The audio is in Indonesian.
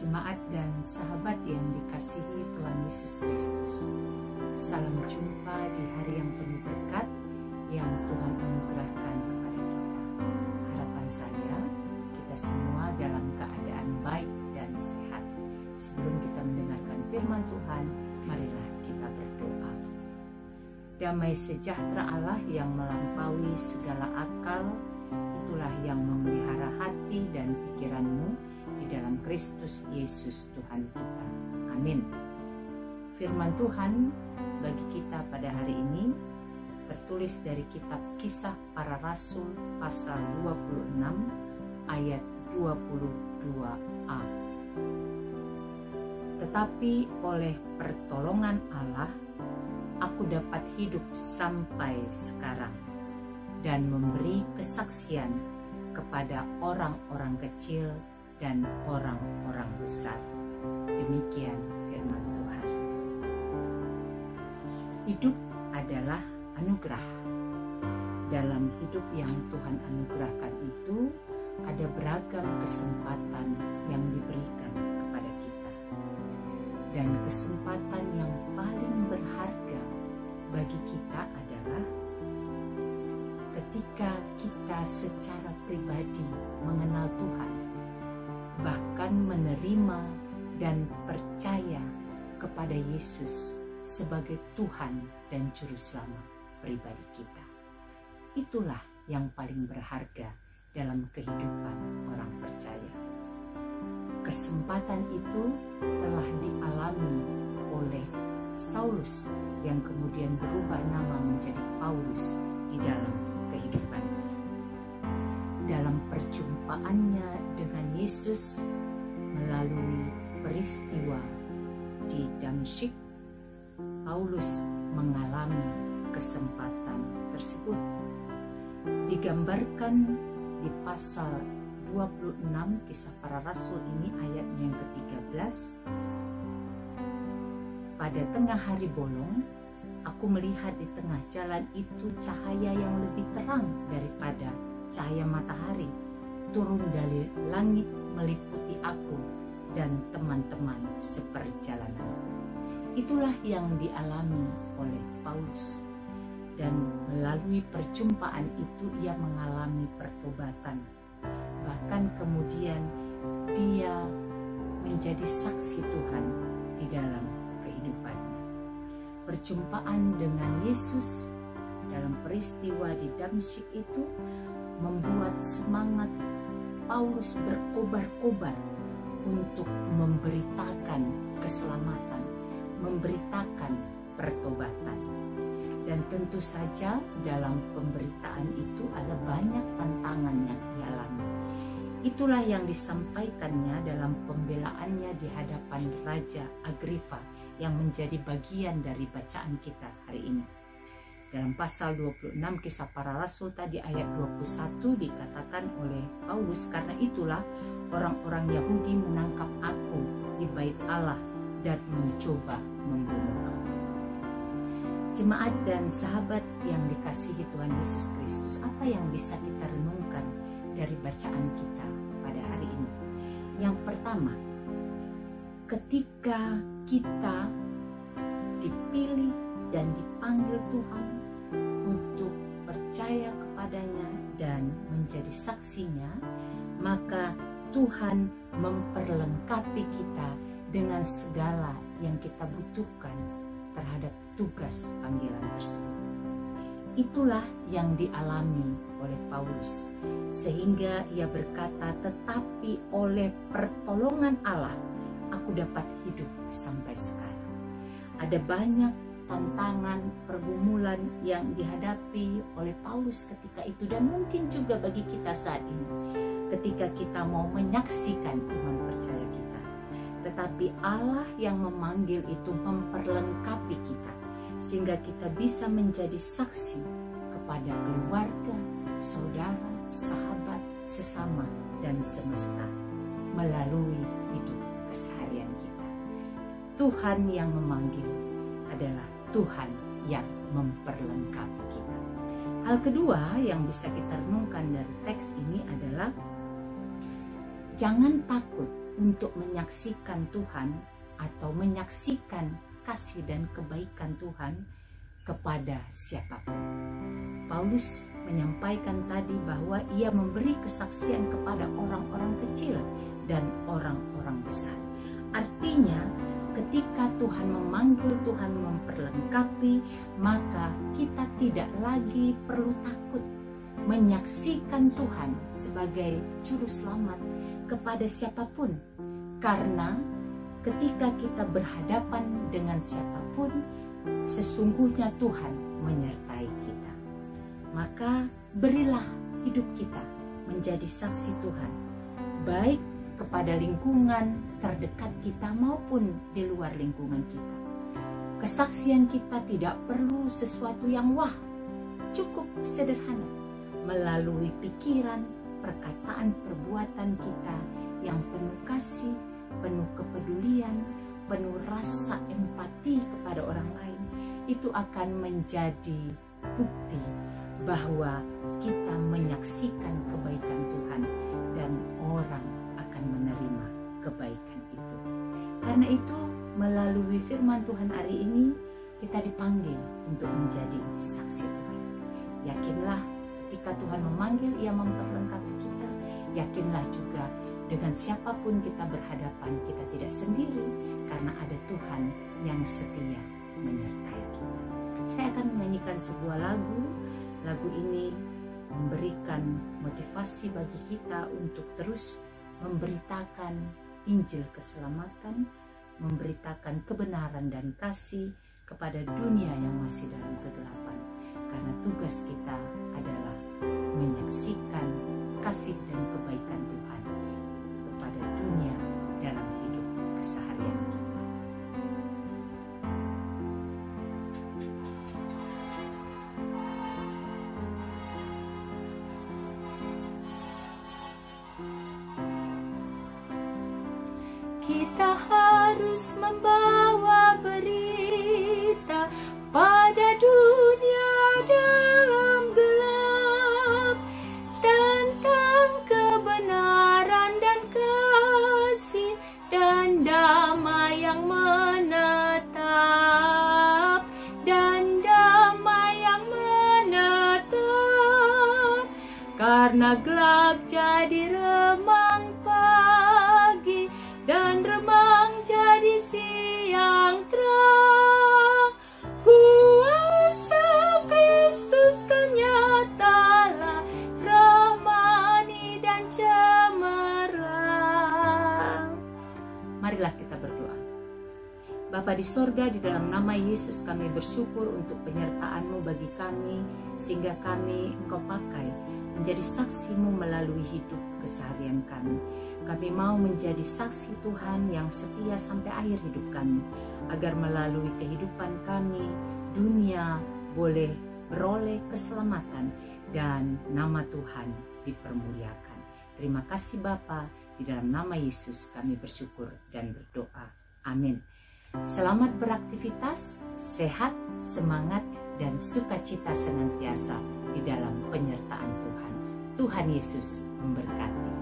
Jemaat dan sahabat yang dikasihi Tuhan Yesus Kristus, salam jumpa di hari yang penuh berkat yang Tuhan anugerahkan kepada kita. Harapan saya, kita semua dalam keadaan baik dan sehat. Sebelum kita mendengarkan firman Tuhan, marilah kita berdoa. Damai sejahtera Allah yang melampaui segala akal, itulah yang memelihara hati dan pikiranmu di dalam Kristus Yesus Tuhan kita. Amin. Firman Tuhan bagi kita pada hari ini tertulis dari kitab Kisah Para Rasul pasal 26 ayat 22a. Tetapi oleh pertolongan Allah aku dapat hidup sampai sekarang dan memberi kesaksian kepada orang-orang kecil dan orang-orang besar. Demikian firman Tuhan. Hidup adalah anugerah. Dalam hidup yang Tuhan anugerahkan itu ada beragam kesempatan yang diberikan kepada kita. Dan kesempatan yang paling berharga bagi kita adalah ketika kita secara pribadi mengenal Tuhan, bahkan menerima dan percaya kepada Yesus sebagai Tuhan dan Juru Selamat pribadi kita. Itulah yang paling berharga dalam kehidupan orang percaya. Kesempatan itu telah dialami oleh Saulus yang kemudian berubah nama menjadi Paulus di dalam kehidupannya. Dalam perjumpaannya dengan Yesus melalui peristiwa di Damsyik, Paulus mengalami kesempatan tersebut. Digambarkan di pasal 26 Kisah Para Rasul ini ayatnya yang ke-13. Pada tengah hari bolong, aku melihat di tengah jalan itu cahaya yang lebih terang daripada cahaya matahari turun dari langit meliputi aku dan teman-teman seperjalanan. Itulah yang dialami oleh Paulus, dan melalui perjumpaan itu ia mengalami pertobatan. Bahkan kemudian dia menjadi saksi Tuhan di dalam kehidupannya. Perjumpaan dengan Yesus dalam peristiwa di Damsyik itu membuat semangat Paulus berkobar-kobar untuk memberitakan keselamatan, memberitakan pertobatan. Dan tentu saja dalam pemberitaan itu ada banyak tantangan yang dialami. Itulah yang disampaikannya dalam pembelaannya di hadapan Raja Agripa yang menjadi bagian dari bacaan kita hari ini. Dalam pasal 26 Kisah Para Rasul tadi ayat 21 dikatakan oleh Paulus, karena itulah orang-orang Yahudi menangkap aku di bait Allah dan mencoba membunuh aku. Jemaat dan sahabat yang dikasihi Tuhan Yesus Kristus, apa yang bisa kita renungkan dari bacaan kita pada hari ini? Yang pertama, ketika kita dipilih dan dipanggil Tuhan untuk percaya kepadanya dan menjadi saksinya, maka Tuhan memperlengkapi kita dengan segala yang kita butuhkan terhadap tugas panggilan tersebut. Itulah yang dialami oleh Paulus, sehingga ia berkata, tetapi oleh pertolongan Allah aku dapat hidup sampai sekarang. Ada banyak tantangan, pergumulan yang dihadapi oleh Paulus ketika itu, dan mungkin juga bagi kita saat ini ketika kita mau menyaksikan iman percaya kita. Tetapi Allah yang memanggil itu memperlengkapi kita sehingga kita bisa menjadi saksi kepada keluarga, saudara, sahabat, sesama, dan semesta melalui hidup keseharian kita. Tuhan yang memanggil adalah Tuhan yang memperlengkapi kita. Hal kedua yang bisa kita renungkan dari teks ini adalah jangan takut untuk menyaksikan Tuhan atau menyaksikan kasih dan kebaikan Tuhan kepada siapapun. Paulus menyampaikan tadi bahwa ia memberi kesaksian kepada orang-orang kecil dan orang-orang besar. Artinya, ketika Tuhan memanggil, Tuhan memperlengkapi, maka kita tidak lagi perlu takut menyaksikan Tuhan sebagai juru selamat kepada siapapun. Karena ketika kita berhadapan dengan siapapun, sesungguhnya Tuhan menyertai kita. Maka berilah hidup kita menjadi saksi Tuhan, baik kepada lingkungan terdekat kita maupun di luar lingkungan kita. Kesaksian kita tidak perlu sesuatu yang wah, cukup sederhana, melalui pikiran, perkataan, perbuatan kita yang penuh kasih, penuh kepedulian, penuh rasa empati kepada orang lain. Itu akan menjadi bukti bahwa kita menyaksikan kebaikan Tuhan dan orang akan menerima kebaikan itu. Karena itu, melalui firman Tuhan hari ini, kita dipanggil untuk menjadi saksi Tuhan. Yakinlah ketika Tuhan memanggil, Ia memperlengkapi kita. Yakinlah juga dengan siapapun kita berhadapan, kita tidak sendiri, karena ada Tuhan yang setia menyertai kita. Saya akan menyanyikan sebuah lagu. Lagu ini memberikan motivasi bagi kita untuk terus memberitakan Injil keselamatan, memberitakan kebenaran dan kasih kepada dunia yang masih dalam kegelapan. Karena tugas kita adalah menyaksikan kasih dan kebaikan Tuhan kepada dunia dalam hidup keseharian kita. Kita harus membawa berita pada dunia dalam gelap tentang kebenaran dan kasih dan damai yang menetap, karena gelap jadi remang pagi dan remang jadi siang terang. Kuasa Kristus kenyatalah, rahmani dan cemerlang. Marilah kita berdoa. Bapa di sorga, di dalam nama Yesus kami bersyukur untuk penyertaan-Mu bagi kami, sehingga kami Engkau pakai menjadi saksi-Mu melalui hidup keseharian kami. Kami mau menjadi saksi Tuhan yang setia sampai akhir hidup kami, agar melalui kehidupan kami, dunia boleh beroleh keselamatan dan nama Tuhan dipermuliakan. Terima kasih Bapa, di dalam nama Yesus kami bersyukur dan berdoa. Amin. Selamat beraktivitas, sehat, semangat, dan sukacita senantiasa di dalam penyertaan Tuhan. Tuhan Yesus memberkati.